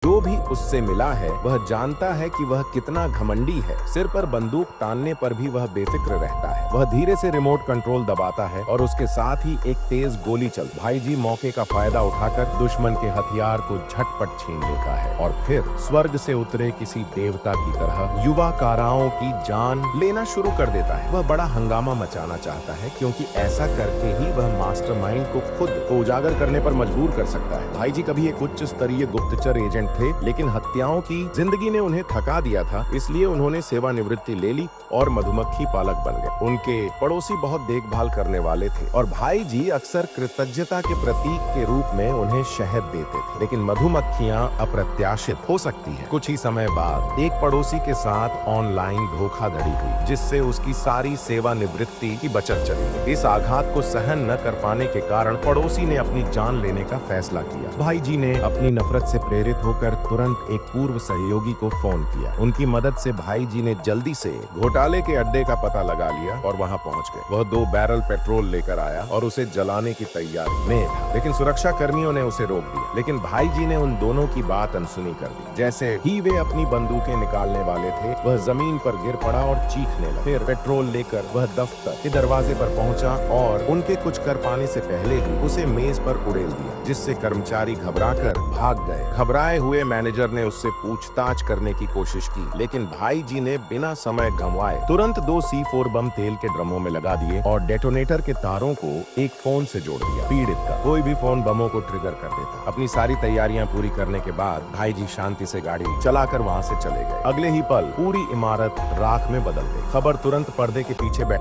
जो भी उससे मिला है वह जानता है कि वह कितना घमंडी है। सिर पर बंदूक तानने पर भी वह बेफिक्र रहता है। वह धीरे से रिमोट कंट्रोल दबाता है और उसके साथ ही एक तेज गोली चल। भाईजी मौके का फायदा उठाकर दुश्मन के हथियार को झटपट छीन लेता है और फिर स्वर्ग से उतरे किसी देवता की तरह युवा काराओं की जान लेना शुरू कर देता है। वह बड़ा हंगामा मचाना चाहता है क्योंकि ऐसा करके ही वह मास्टरमाइंड को खुद को उजागर करने पर मजबूर कर सकता है। भाईजी कभी एक उच्च स्तरीय गुप्तचर एजेंट थे, लेकिन हत्याओं की जिंदगी ने उन्हें थका दिया था, इसलिए उन्होंने सेवानिवृत्ति ले ली और मधुमक्खी पालक बन गए। उनके पड़ोसी बहुत देखभाल करने वाले थे और भाईजी अक्सर कृतज्ञता के प्रतीक के रूप में उन्हें शहद देते थे। लेकिन मधुमक्खियां अप्रत्याशित हो सकती हैं। कुछ ही समय बाद एक पड़ोसी के साथ ऑनलाइन धोखाधड़ी हुई, जिससे उसकी सारी सेवानिवृत्ति की बचत चली गई। इस आघात को सहन न कर पाने के कारण पड़ोसी ने अपनी जान लेने का फैसला किया। भाईजी ने अपनी नफरत से प्रेरित होकर तुरंत एक पूर्व सहयोगी को फोन किया। उनकी मदद से भाईजी ने जल्दी से घोटाले के अड्डे का पता लगा लिया और वहां पहुंच गए। वह 2 बैरल पेट्रोल लेकर आया और उसे जलाने की तैयारी में था, लेकिन सुरक्षा कर्मियों ने उसे रोक दिया। लेकिन भाईजी ने उन दोनों की बात अनसुनी कर दी। जैसे ही वे अपनी बंदूकें निकालने वाले थे, वह जमीन पर गिर पड़ा और चीखने लगा। फिर पेट्रोल लेकर वह दफ्तर के दरवाजे पर पहुंचा और उनके कुछ कर पाने से पहले ही उसे मेज पर उड़ेल दिया, जिससे कर्मचारी घबराकर भाग गए। घबराए हुए मैनेजर ने उससे पूछताछ करने की कोशिश की, लेकिन भाईजी ने बिना समय गंवाए तुरंत 2 C4 बम तेल के ड्रमों में लगा दिए और डेटोनेटर के तारों को एक फोन से जोड़ दिया। पीड़ित का कोई भी फोन बमों को ट्रिगर कर देता। अपनी सारी तैयारियां पूरी करने के बाद भाईजी शांति से गाड़ी चलाकर वहां से चले गए। अगले ही पल पूरी इमारत राख में बदल गई। खबर तुरंत पर्दे के पीछे